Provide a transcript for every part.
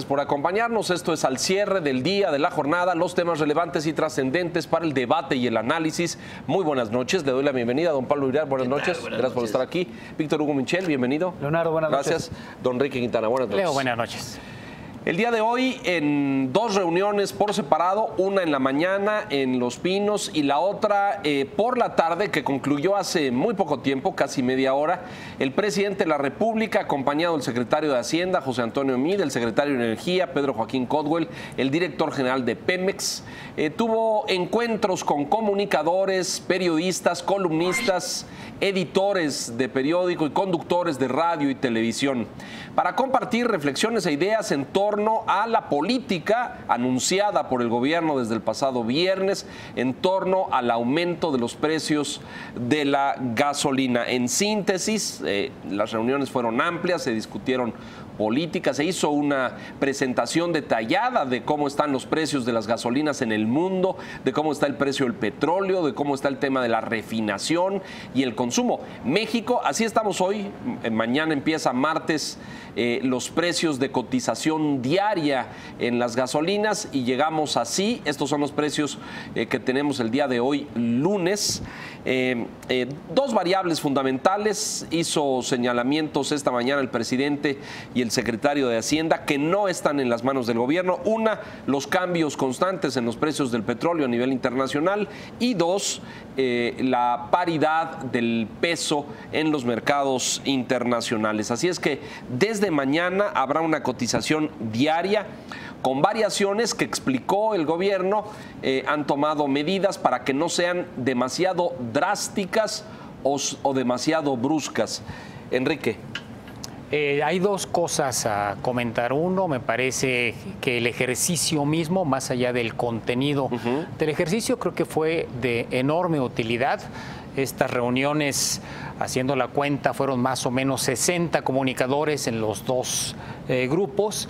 Por acompañarnos. Esto es al cierre del día, de la jornada, los temas relevantes y trascendentes para el debate y el análisis. Muy buenas noches, le doy la bienvenida a don Pablo Iriar, buenas noches, gracias por estar aquí. Víctor Hugo Michel, bienvenido. Leonardo, buenas noches. Gracias. Don Enrique Quintana, buenas noches. Leo, buenas noches. El día de hoy en dos reuniones por separado, una en la mañana en Los Pinos y la otra por la tarde, que concluyó hace muy poco tiempo, casi media hora. El presidente de la República, acompañado del secretario de Hacienda, José Antonio Meade, el secretario de Energía, Pedro Joaquín Caldwell, el director general de Pemex, tuvo encuentros con comunicadores, periodistas, columnistas, editores de periódico y conductores de radio y televisión para compartir reflexiones e ideas en torno a la política anunciada por el gobierno desde el pasado viernes en torno al aumento de los precios de la gasolina. En síntesis, las reuniones fueron amplias, se discutieron política, se hizo una presentación detallada de cómo están los precios de las gasolinas en el mundo, de cómo está el precio del petróleo, de cómo está el tema de la refinación y el consumo. México, así estamos hoy, mañana empieza martes los precios de cotización diaria en las gasolinas y llegamos así, estos son los precios que tenemos el día de hoy, lunes. Dos variables fundamentales, hizo señalamientos esta mañana el presidente y el secretario de Hacienda que no están en las manos del gobierno. Una, los cambios constantes en los precios del petróleo a nivel internacional y dos, la paridad del peso en los mercados internacionales. Así es que desde mañana habrá una cotización diaria con variaciones que explicó el gobierno, han tomado medidas para que no sean demasiado drásticas o demasiado bruscas. Enrique. Hay dos cosas a comentar. Uno, me parece que el ejercicio mismo, más allá del contenido del ejercicio, creo que fue de enorme utilidad. Estas reuniones, haciendo la cuenta, fueron más o menos 60 comunicadores en los dos grupos,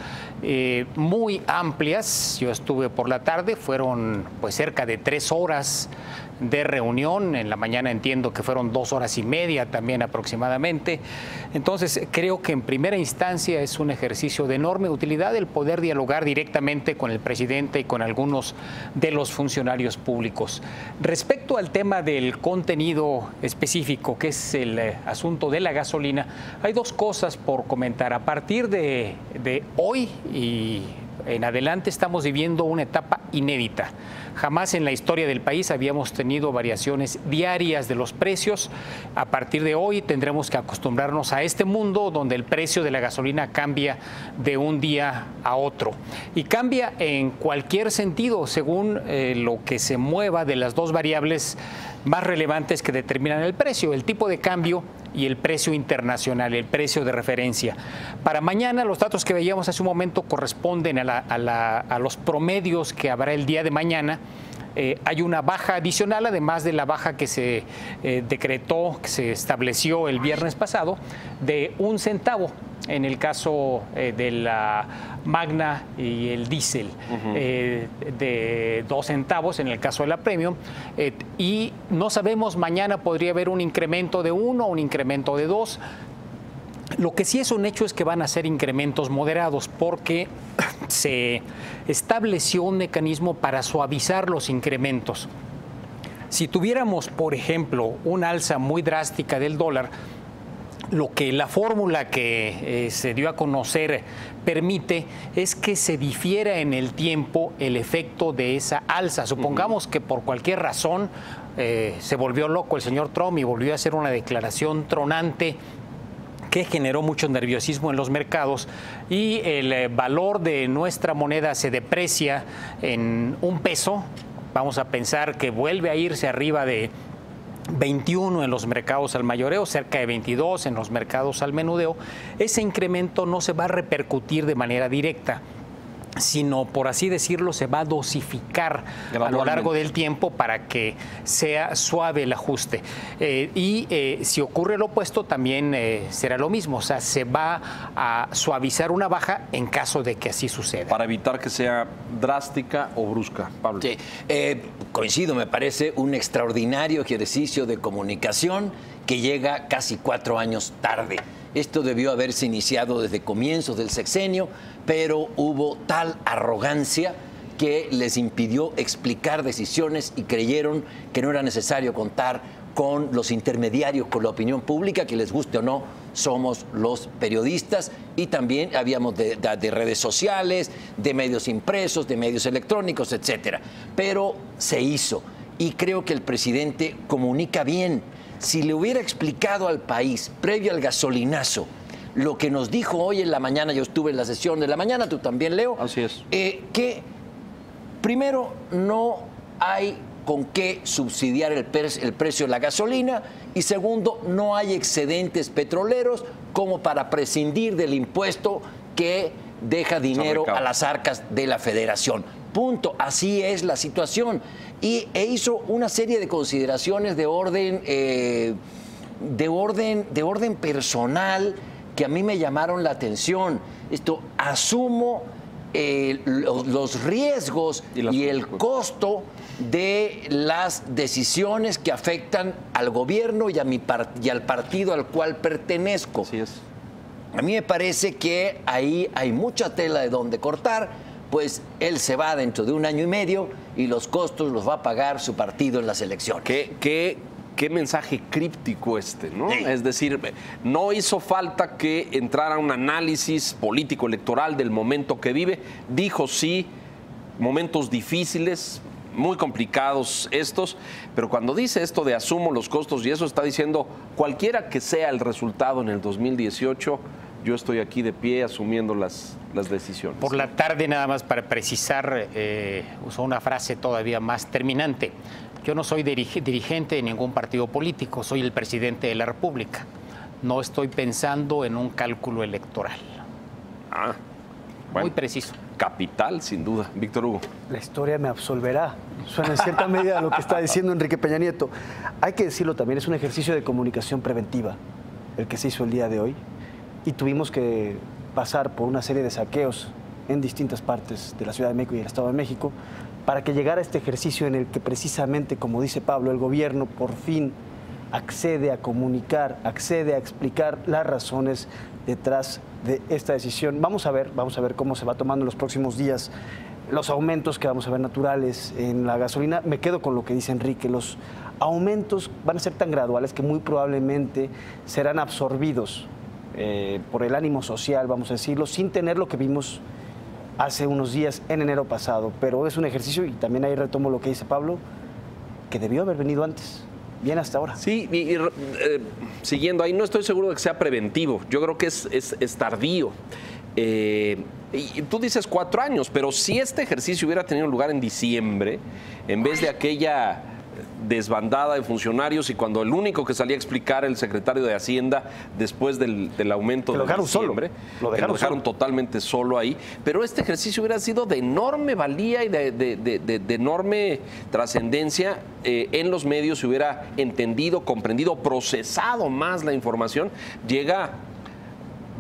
muy amplias. Yo estuve por la tarde, fueron pues cerca de 3 horas de reunión. En la mañana entiendo que fueron 2 horas y media también aproximadamente. Entonces creo que en primera instancia es un ejercicio de enorme utilidad el poder dialogar directamente con el presidente y con algunos de los funcionarios públicos. Respecto al tema del contenido específico, que es el asunto de la gasolina, hay dos cosas por comentar. A partir de hoy y en adelante estamos viviendo una etapa inédita. Jamás en la historia del país habíamos tenido variaciones diarias de los precios. A partir de hoy tendremos que acostumbrarnos a este mundo donde el precio de la gasolina cambia de un día a otro. Y cambia en cualquier sentido según lo que se mueva de las dos variables más relevantes que determinan el precio, el tipo de cambio y el precio internacional, el precio de referencia. Para mañana, los datos que veíamos hace un momento corresponden a los promedios que habrá el día de mañana. Hay una baja adicional, además de la baja que se decretó, que se estableció el viernes pasado, de 1 centavo en el caso de la Magna y el diésel, de 2 centavos en el caso de la Premium, y no sabemos, mañana podría haber un incremento de 1 o un incremento de 2. Lo que sí es un hecho es que van a ser incrementos moderados porque se estableció un mecanismo para suavizar los incrementos. Si tuviéramos, por ejemplo, una alza muy drástica del dólar, lo que la fórmula que se dio a conocer permite es que se difiera en el tiempo el efecto de esa alza. Supongamos que por cualquier razón se volvió loco el señor Trump y volvió a hacer una declaración tronante que generó mucho nerviosismo en los mercados y el valor de nuestra moneda se deprecia en 1 peso. Vamos a pensar que vuelve a irse arriba de 21 en los mercados al mayoreo, cerca de 22 en los mercados al menudeo. Ese incremento no se va a repercutir de manera directa, sino, por así decirlo, se va a dosificar a lo largo del tiempo para que sea suave el ajuste. Si ocurre lo opuesto, también será lo mismo. O sea, se va a suavizar una baja en caso de que así suceda. Para evitar que sea drástica o brusca. Pablo. Sí, coincido, me parece un extraordinario ejercicio de comunicación que llega casi 4 años tarde. Esto debió haberse iniciado desde comienzos del sexenio, pero hubo tal arrogancia que les impidió explicar decisiones y creyeron que no era necesario contar con los intermediarios, con la opinión pública, que les guste o no, somos los periodistas, y también habíamos de redes sociales, de medios impresos, de medios electrónicos, etcétera. Pero se hizo, y creo que el presidente comunica bien. Si le hubiera explicado al país, previo al gasolinazo, lo que nos dijo hoy en la mañana, yo estuve en la sesión de la mañana, tú también, Leo. Así es. Que primero no hay con qué subsidiar el precio de la gasolina, y segundo, no hay excedentes petroleros como para prescindir del impuesto que deja dinero a las arcas de la Federación. Punto. Así es la situación. E hizo una serie de consideraciones de orden personal que a mí me llamaron la atención. Asumo los riesgos y el costo de las decisiones que afectan al gobierno y al partido al cual pertenezco. Así es. A mí me parece que ahí hay mucha tela de donde cortar, pues él se va dentro de 1 año y medio y los costos los va a pagar su partido en las elecciones. Qué mensaje críptico ¿no? Sí. Es decir, no hizo falta que entrara un análisis político electoral del momento que vive. Dijo sí, momentos difíciles, muy complicados estos, pero cuando dice esto de asumo los costos, y eso está diciendo cualquiera que sea el resultado en el 2018, yo estoy aquí de pie asumiendo las decisiones. Por la tarde, nada más para precisar, usó una frase todavía más terminante. Yo no soy dirigente de ningún partido político, soy el presidente de la República. No estoy pensando en un cálculo electoral. Bueno, muy preciso. Capital, sin duda. Víctor Hugo. La historia me absolverá. Suena en cierta medida lo que está diciendo Enrique Peña Nieto. Hay que decirlo también, es un ejercicio de comunicación preventiva el que se hizo el día de hoy. Y tuvimos que pasar por una serie de saqueos en distintas partes de la Ciudad de México y el Estado de México para que llegara este ejercicio en el que precisamente, como dice Pablo, el gobierno por fin accede a comunicar, accede a explicar las razones detrás de esta decisión. Vamos a ver cómo se va tomando en los próximos días los aumentos que vamos a ver naturales en la gasolina. Me quedo con lo que dice Enrique, los aumentos van a ser tan graduales que muy probablemente serán absorbidos por el ánimo social, vamos a decirlo, sin tener lo que vimos hace unos días en enero pasado. Pero es un ejercicio, y también ahí retomo lo que dice Pablo, que debió haber venido antes. Bien hasta ahora. Sí, siguiendo ahí, no estoy seguro de que sea preventivo. Yo creo que es tardío. Y tú dices 4 años, pero si este ejercicio hubiera tenido lugar en diciembre, en vez de aquella desbandada de funcionarios y cuando el único que salía a explicar el secretario de Hacienda después del aumento de diciembre, lo dejaron totalmente solo ahí, pero este ejercicio hubiera sido de enorme valía y de enorme trascendencia en los medios, se hubiera entendido, comprendido, procesado más la información. Llega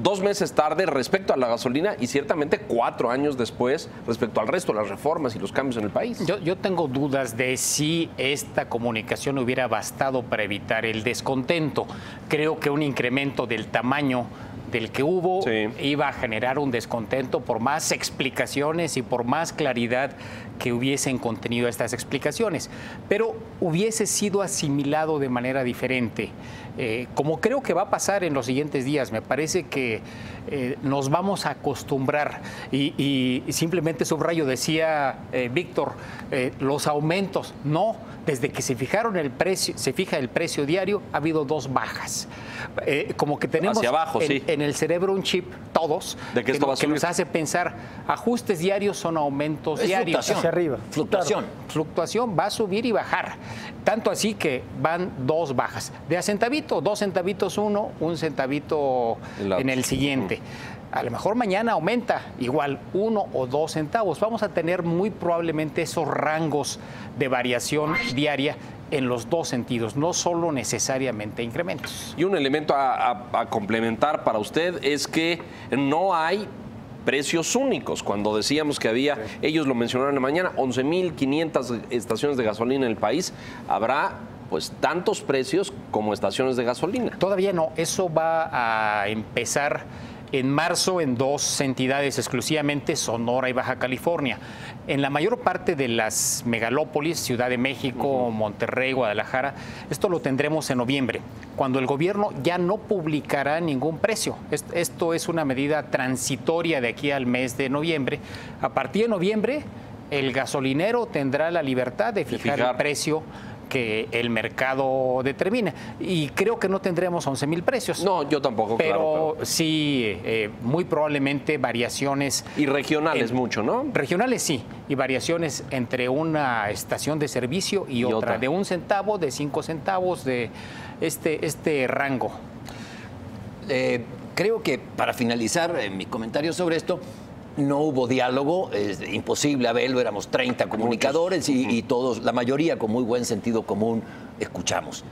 2 meses tarde respecto a la gasolina y ciertamente 4 años después respecto al resto de las reformas y los cambios en el país. Yo tengo dudas de si esta comunicación hubiera bastado para evitar el descontento. Creo que un incremento del tamaño del que hubo iba a generar un descontento por más explicaciones y por más claridad que hubiesen contenido estas explicaciones, pero hubiese sido asimilado de manera diferente, como creo que va a pasar en los siguientes días. Me parece que nos vamos a acostumbrar y simplemente subrayo, decía Víctor, los aumentos, no, desde que se fija el precio diario, ha habido 2 bajas. Como que tenemos hacia abajo, en el cerebro un chip, todos, de que nos hace pensar, ajustes diarios son aumentos diarios. Hacia arriba. Fluctuación. Claro. Fluctuación, va a subir y bajar. Tanto así que van 2 bajas. De a centavito, 2 centavitos uno, 1 centavito en el siguiente. A lo mejor mañana aumenta igual 1 o 2 centavos. Vamos a tener muy probablemente esos rangos de variación diaria en los 2 sentidos, no solo necesariamente incrementos. Y un elemento a complementar para usted es que no hay precios únicos. Cuando decíamos que había, ellos lo mencionaron en la mañana, 11.500 estaciones de gasolina en el país, habrá pues tantos precios como estaciones de gasolina. Todavía no, eso va a empezar en marzo en dos entidades exclusivamente, Sonora y Baja California. En la mayor parte de las megalópolis, Ciudad de México, Monterrey, Guadalajara, esto lo tendremos en noviembre, cuando el gobierno ya no publicará ningún precio. Esto es una medida transitoria de aquí al mes de noviembre. A partir de noviembre, el gasolinero tendrá la libertad de fijar el precio que el mercado determine. Y creo que no tendremos 11,000 precios. No, yo tampoco, pero claro. Sí, muy probablemente variaciones. Y regionales mucho, ¿no? Regionales sí, y variaciones entre una estación de servicio y otra, de 1 centavo, de 5 centavos, de este rango. Creo que para finalizar mi comentario sobre esto, no hubo diálogo, es imposible haberlo, éramos 30 comunicadores y todos, la mayoría con muy buen sentido común, escuchamos.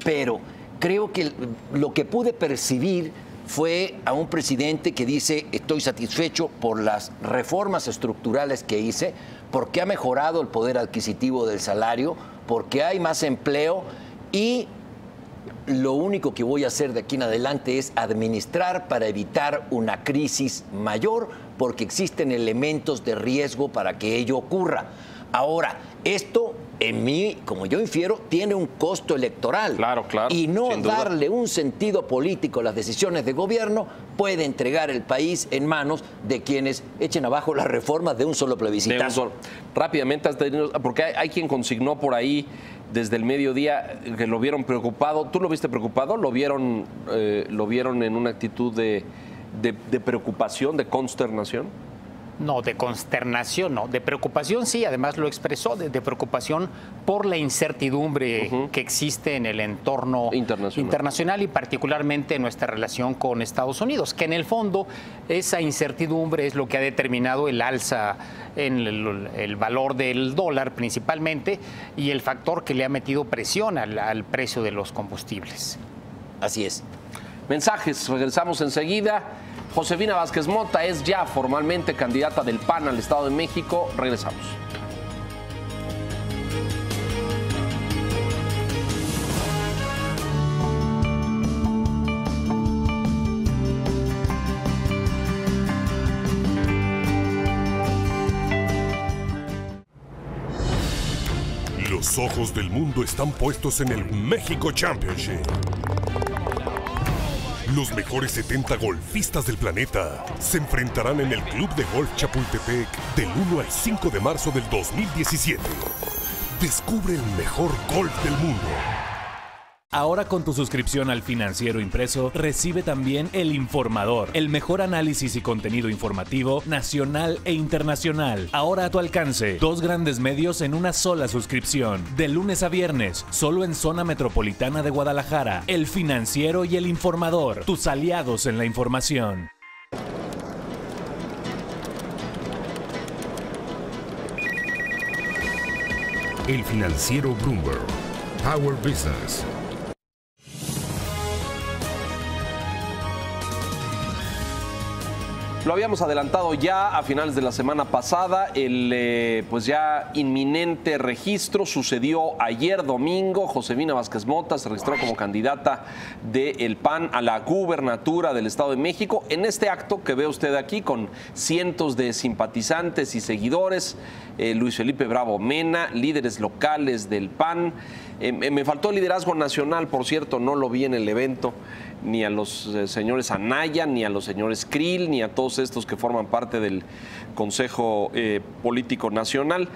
Pero creo que lo que pude percibir fue a un presidente que dice: estoy satisfecho por las reformas estructurales que hice, porque ha mejorado el poder adquisitivo del salario, porque hay más empleo y lo único que voy a hacer de aquí en adelante es administrar para evitar una crisis mayor, porque existen elementos de riesgo para que ello ocurra. Ahora, esto, en mí, como yo infiero, tiene un costo electoral. Claro, claro. Y no darle un sentido político a las decisiones de gobierno puede entregar el país en manos de quienes echen abajo las reformas de un solo plebiscitazo. Rápidamente, porque hay quien consignó por ahí desde el mediodía que lo vieron preocupado. ¿Tú lo viste preocupado? ¿Lo vieron en una actitud de preocupación, de consternación? No, de consternación no, de preocupación sí, además lo expresó, de preocupación por la incertidumbre que existe en el entorno internacional y particularmente en nuestra relación con Estados Unidos, que en el fondo esa incertidumbre es lo que ha determinado el alza en el valor del dólar principalmente y el factor que le ha metido presión al precio de los combustibles. Así es. Mensajes, regresamos enseguida. Josefina Vázquez Mota es ya formalmente candidata del PAN al Estado de México. Regresamos. Los ojos del mundo están puestos en el México Championship. Los mejores 70 golfistas del planeta se enfrentarán en el Club de Golf Chapultepec del 1 al 5 de marzo del 2017. Descubre el mejor golf del mundo. Ahora con tu suscripción al Financiero Impreso, recibe también El Informador, el mejor análisis y contenido informativo nacional e internacional. Ahora a tu alcance, 2 grandes medios en una sola suscripción. De lunes a viernes, solo en Zona Metropolitana de Guadalajara. El Financiero y El Informador, tus aliados en la información. El Financiero Bloomberg. Power Business. Lo habíamos adelantado ya a finales de la semana pasada, el pues ya inminente registro sucedió ayer domingo. Josefina Vázquez Mota se registró como candidata del PAN a la gubernatura del Estado de México. En este acto que ve usted aquí con cientos de simpatizantes y seguidores, Luis Felipe Bravo Mena, líderes locales del PAN. Me faltó el liderazgo nacional, por cierto, no lo vi en el evento, ni a los señores Anaya, ni a los señores Krill, ni a todos estos que forman parte del Consejo Político Nacional.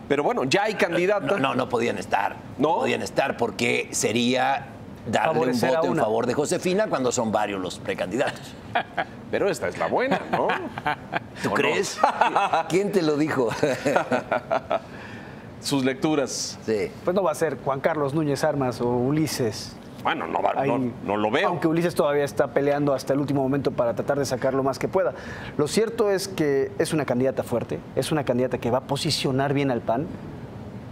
Pero bueno, ya hay candidatos. No podían estar. ¿No? Podían estar porque sería darle un voto en favor de Josefina cuando son varios los precandidatos. Pero esta es la buena, ¿no? ¿Tú crees? ¿Quién te lo dijo? Sus lecturas. Sí. Pues no va a ser Juan Carlos Núñez Armas o Ulises. Bueno, no lo veo. Aunque Ulises todavía está peleando hasta el último momento para tratar de sacar lo más que pueda. Lo cierto es que es una candidata fuerte, es una candidata que va a posicionar bien al PAN.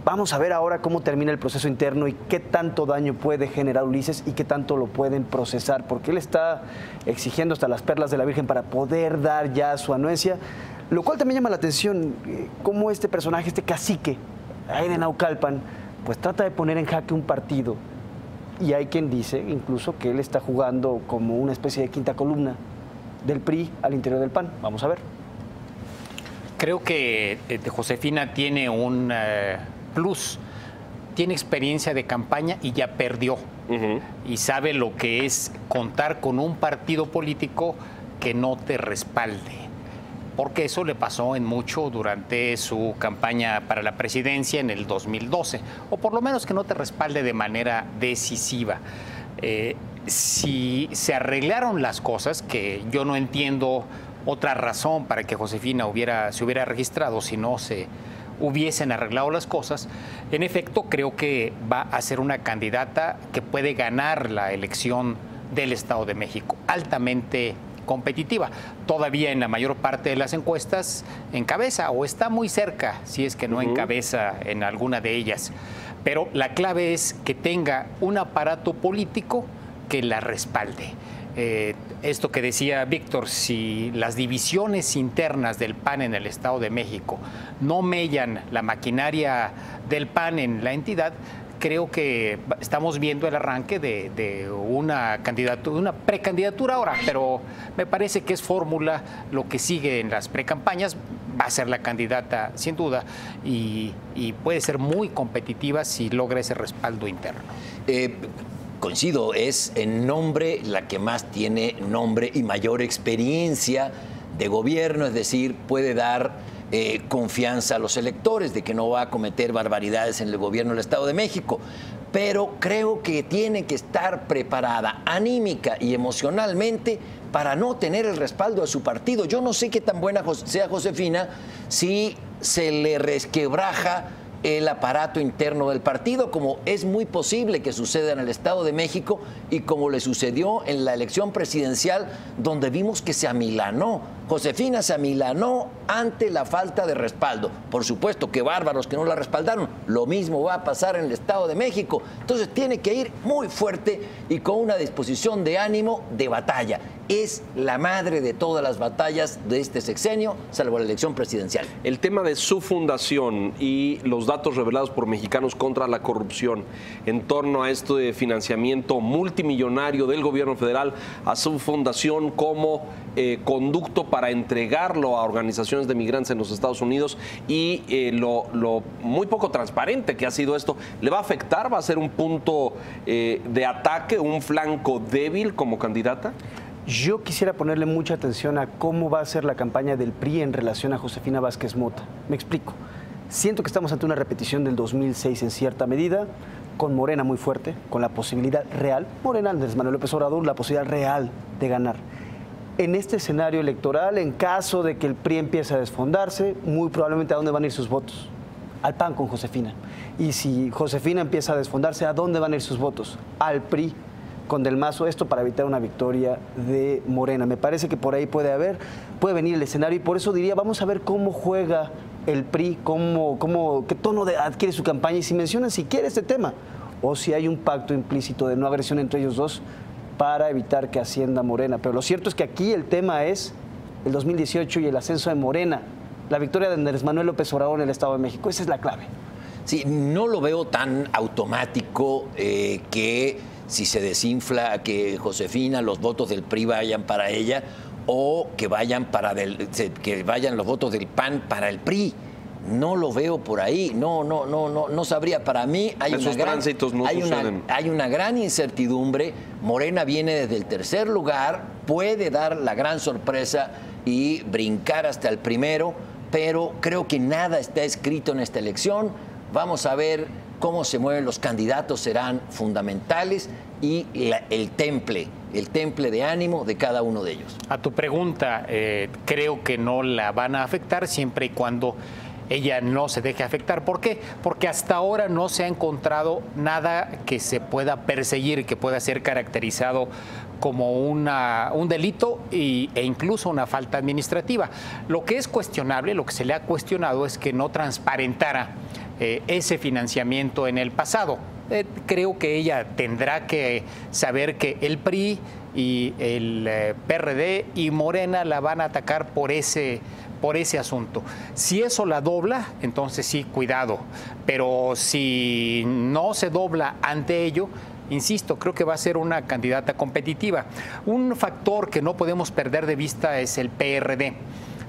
Vamos a ver ahora cómo termina el proceso interno y qué tanto daño puede generar Ulises y qué tanto lo pueden procesar, porque él está exigiendo hasta las perlas de la Virgen para poder dar ya su anuencia, lo cual también llama la atención, cómo este personaje, este cacique, ahí de Naucalpan, pues trata de poner en jaque un partido. Y hay quien dice incluso que él está jugando como una especie de quinta columna del PRI al interior del PAN. Vamos a ver. Creo que Josefina tiene un plus. Tiene experiencia de campaña y ya perdió. Y sabe lo que es contar con un partido político que no te respalde. Porque eso le pasó en mucho durante su campaña para la presidencia en el 2012. O por lo menos que no te respalde de manera decisiva. Si se arreglaron las cosas, que yo no entiendo otra razón para que Josefina se hubiera registrado si no se hubiesen arreglado las cosas, en efecto creo que va a ser una candidata que puede ganar la elección del Estado de México, altamente competitiva. Todavía en la mayor parte de las encuestas encabeza o está muy cerca, si es que no encabeza en alguna de ellas. Pero la clave es que tenga un aparato político que la respalde. Esto que decía Víctor, si las divisiones internas del PAN en el Estado de México no mellan la maquinaria del PAN en la entidad, creo que estamos viendo el arranque de una candidatura, de una precandidatura ahora, pero me parece que es fórmula lo que sigue en las precampañas. Va a ser la candidata sin duda y puede ser muy competitiva si logra ese respaldo interno. Coincido, es en nombre la que más tiene nombre y mayor experiencia de gobierno, es decir, puede dar confianza a los electores de que no va a cometer barbaridades en el gobierno del Estado de México. Pero creo que tiene que estar preparada anímica y emocionalmente para no tener el respaldo de su partido. Yo no sé qué tan buena sea Josefina si se le resquebraja el aparato interno del partido, como es muy posible que suceda en el Estado de México y como le sucedió en la elección presidencial, donde vimos que se amilanó. Josefina se amilanó ante la falta de respaldo. Por supuesto que bárbaros que no la respaldaron. Lo mismo va a pasar en el Estado de México. Entonces tiene que ir muy fuerte y con una disposición de ánimo de batalla. Es la madre de todas las batallas de este sexenio, salvo la elección presidencial. El tema de su fundación y los datos revelados por Mexicanos contra la Corrupción en torno a esto de financiamiento multimillonario del gobierno federal a su fundación como conducto para entregarlo a organizaciones de migrantes en los Estados Unidos y lo muy poco transparente que ha sido esto, ¿le va a afectar? ¿Va a ser un punto de ataque, un flanco débil como candidata? Yo quisiera ponerle mucha atención a cómo va a ser la campaña del PRI en relación a Josefina Vázquez Mota. Me explico. Siento que estamos ante una repetición del 2006 en cierta medida, con Morena muy fuerte, con la posibilidad real, Morena, Andrés Manuel López Obrador, la posibilidad real de ganar. En este escenario electoral, en caso de que el PRI empiece a desfondarse, muy probablemente ¿a dónde van a ir sus votos? Al PAN con Josefina. Y si Josefina empieza a desfondarse, ¿a dónde van a ir sus votos? Al PRI con Del Mazo, esto para evitar una victoria de Morena. Me parece que por ahí puede venir el escenario y por eso diría, vamos a ver cómo juega el PRI, qué tono adquiere su campaña y si menciona siquiera este tema o si hay un pacto implícito de no agresión entre ellos dos para evitar que ascienda Morena. Pero lo cierto es que aquí el tema es el 2018 y el ascenso de Morena, la victoria de Andrés Manuel López Obrador en el Estado de México. Esa es la clave. Sí, no lo veo tan automático que si se desinfla que Josefina, los votos del PRI vayan para ella o que vayan los votos del PAN para el PRI. No lo veo por ahí, no sabría. Para mí hay una gran incertidumbre. Morena viene desde el tercer lugar, puede dar la gran sorpresa y brincar hasta el primero, pero creo que nada está escrito en esta elección. Vamos a ver cómo se mueven los candidatos, serán fundamentales y el temple de ánimo de cada uno de ellos. A tu pregunta, creo que no la van a afectar siempre y cuando ella no se deje afectar. ¿Por qué? Porque hasta ahora no se ha encontrado nada que se pueda perseguir, que pueda ser caracterizado como un delito e incluso una falta administrativa. Lo que es cuestionable, lo que se le ha cuestionado es que no transparentara ese financiamiento en el pasado. Creo que ella tendrá que saber que el PRI y el PRD y Morena la van a atacar por ese por ese asunto. Si eso la dobla, entonces sí, cuidado. Pero si no se dobla ante ello, insisto, creo que va a ser una candidata competitiva. Un factor que no podemos perder de vista es el PRD.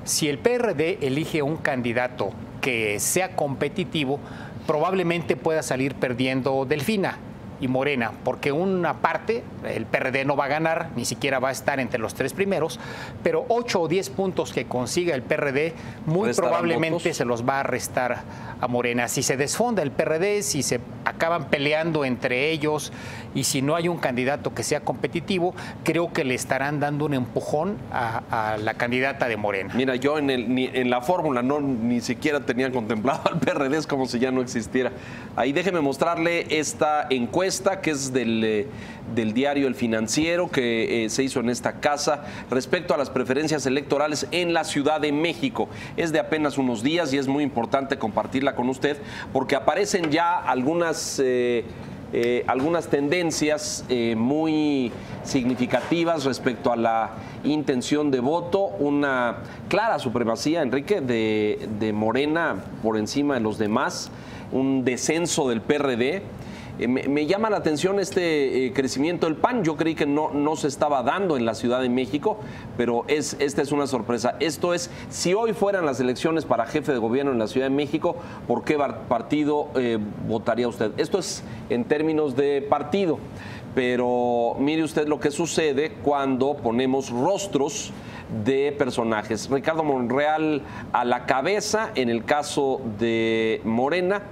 Si el PRD elige un candidato que sea competitivo, probablemente pueda salir perdiendo Delfina y Morena, porque una parte, el PRD no va a ganar, ni siquiera va a estar entre los 3 primeros, pero 8 o 10 puntos que consiga el PRD, muy probablemente se los va a restar a Morena. Si se desfonda el PRD, si se acaban peleando entre ellos y si no hay un candidato que sea competitivo, creo que le estarán dando un empujón a la candidata de Morena. Mira, yo en la fórmula ni siquiera tenía contemplado al PRD, es como si ya no existiera. Ahí déjeme mostrarle esta encuesta que es del diario El Financiero, que se hizo en esta casa respecto a las preferencias electorales en la Ciudad de México. Es de apenas unos días y es muy importante compartirla con usted porque aparecen ya algunas tendencias muy significativas respecto a la intención de voto, una clara supremacía, Enrique, de Morena por encima de los demás, un descenso del PRD. Me llama la atención este crecimiento del PAN. Yo creí que no se estaba dando en la Ciudad de México, pero esta es una sorpresa. Esto es, si hoy fueran las elecciones para jefe de gobierno en la Ciudad de México, ¿por qué partido votaría usted? Esto es en términos de partido, pero mire usted lo que sucede cuando ponemos rostros de personajes. Ricardo Monreal a la cabeza en el caso de Morena,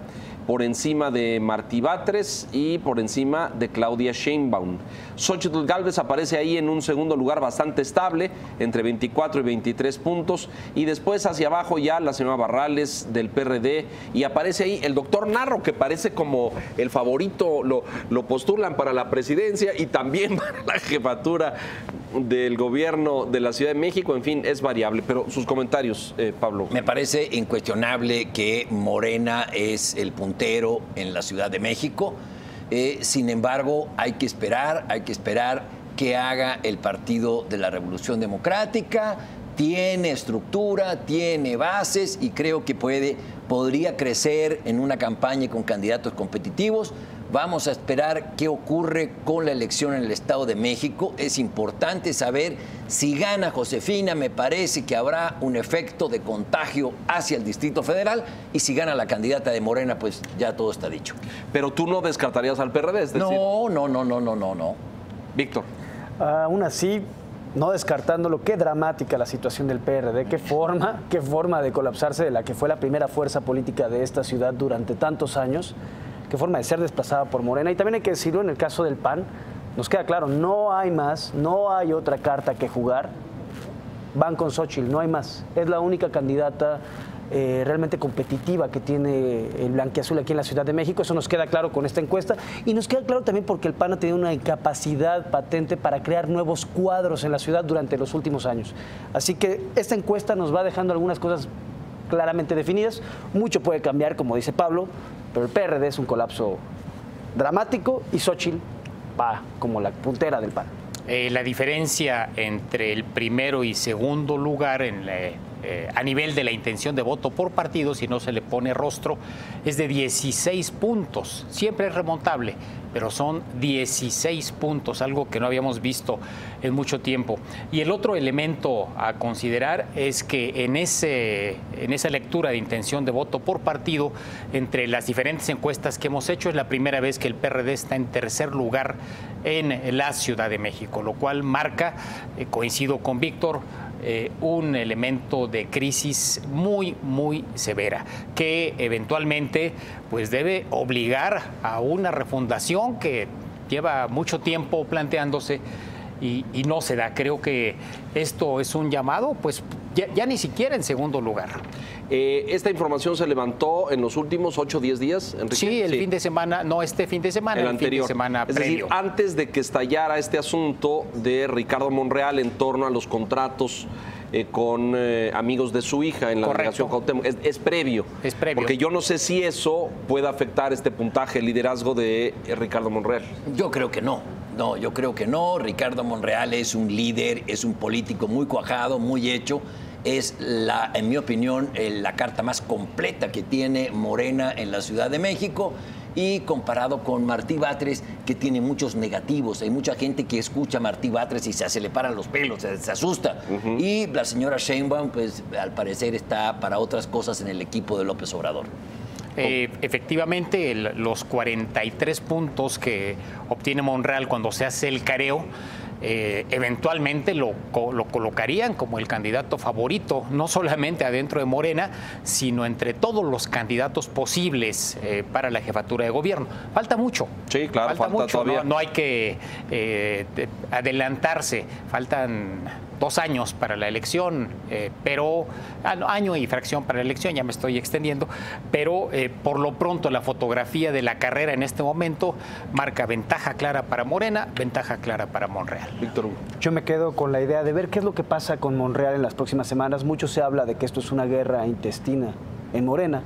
por encima de Martí Batres y por encima de Claudia Sheinbaum. Xóchitl Gálvez aparece ahí en un segundo lugar bastante estable, entre 24 y 23 puntos, y después hacia abajo ya la señora Barrales del PRD, y aparece ahí el doctor Narro, que parece como el favorito, lo postulan para la presidencia y también para la jefatura del gobierno de la Ciudad de México. En fin, es variable, pero sus comentarios, Pablo. Me parece incuestionable que Morena es el puntero en la Ciudad de México. Sin embargo, hay que esperar que haga el Partido de la Revolución Democrática. Tiene estructura, tiene bases y creo que podría crecer en una campaña con candidatos competitivos. Vamos a esperar qué ocurre con la elección en el Estado de México. Es importante saber si gana Josefina. Me parece que habrá un efecto de contagio hacia el Distrito Federal, y si gana la candidata de Morena, pues ya todo está dicho. Pero tú no descartarías al PRD, es decir... No. Víctor. Aún así, no descartándolo, qué dramática la situación del PRD, qué forma de colapsarse de la que fue la primera fuerza política de esta ciudad durante tantos años. Qué forma de ser desplazada por Morena. Y también hay que decirlo, en el caso del PAN, nos queda claro, no hay más, no hay otra carta que jugar. Van con Xóchitl, no hay más. Es la única candidata realmente competitiva que tiene el blanquiazul aquí en la Ciudad de México. Eso nos queda claro con esta encuesta. Y nos queda claro también porque el PAN ha tenido una incapacidad patente para crear nuevos cuadros en la ciudad durante los últimos años. Así que esta encuesta nos va dejando algunas cosas claramente definidas. Mucho puede cambiar, como dice Pablo, pero el PRD es un colapso dramático y Xóchitl va como la puntera del PAN. La diferencia entre el primero y segundo lugar a nivel de la intención de voto por partido, si no se le pone rostro, es de 16 puntos. Siempre es remontable, pero son 16 puntos, algo que no habíamos visto en mucho tiempo. Y el otro elemento a considerar es que en esa lectura de intención de voto por partido, entre las diferentes encuestas que hemos hecho, es la primera vez que el PRD está en tercer lugar en la Ciudad de México, lo cual marca, coincido con Víctor, un elemento de crisis muy, muy severa, que eventualmente pues debe obligar a una refundación que lleva mucho tiempo planteándose y no se da. Creo que esto es un llamado, pues ya ni siquiera en segundo lugar. Esta información se levantó en los últimos 8 o 10 días, Enrique. Sí, fin de semana, no este fin de semana, el anterior. Fin de semana es previo. decir, antes de que estallara este asunto de Ricardo Monreal en torno a los contratos con amigos de su hija en la delegación Cuauhtémoc. Es previo. Es previo. Porque yo no sé si eso puede afectar este puntaje, el liderazgo de Ricardo Monreal. Yo creo que no. No, yo creo que no. Ricardo Monreal es un líder, es un político muy cuajado, muy hecho. es, en mi opinión, la carta más completa que tiene Morena en la Ciudad de México. Y comparado con Martí Batres, que tiene muchos negativos. Hay mucha gente que escucha a Martí Batres y se le paran los pelos, se asusta. Y la señora Sheinbaum, pues al parecer está para otras cosas en el equipo de López Obrador. Efectivamente, los 43 puntos que obtiene Monreal cuando se hace el careo, eventualmente lo colocarían como el candidato favorito, no solamente adentro de Morena, sino entre todos los candidatos posibles para la jefatura de gobierno. Falta mucho. Sí, claro, falta mucho. Todavía. No hay que adelantarse. Faltan 2 años para la elección, pero año y fracción para la elección, ya me estoy extendiendo, pero por lo pronto la fotografía de la carrera en este momento marca ventaja clara para Morena, ventaja clara para Monreal. Víctor Hugo. Yo me quedo con la idea de ver qué es lo que pasa con Monreal en las próximas semanas. Mucho se habla de que esto es una guerra intestina en Morena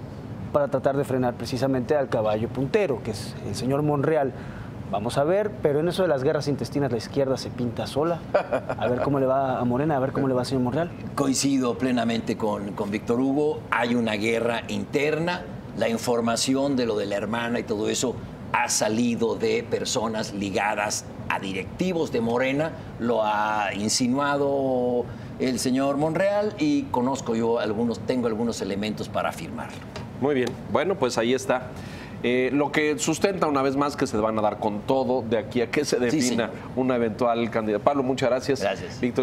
para tratar de frenar precisamente al caballo puntero, que es el señor Monreal. Vamos a ver, pero en eso de las guerras intestinas la izquierda se pinta sola. A ver cómo le va a Morena, a ver cómo le va al señor Monreal. Coincido plenamente con Víctor Hugo. Hay una guerra interna. La información de lo de la hermana y todo eso ha salido de personas ligadas a directivos de Morena. Lo ha insinuado el señor Monreal y tengo algunos elementos para afirmarlo. Muy bien. Bueno, pues ahí está. Lo que sustenta una vez más que se van a dar con todo de aquí a que se defina una eventual candidatura. Pablo, muchas gracias. Gracias. Víctor.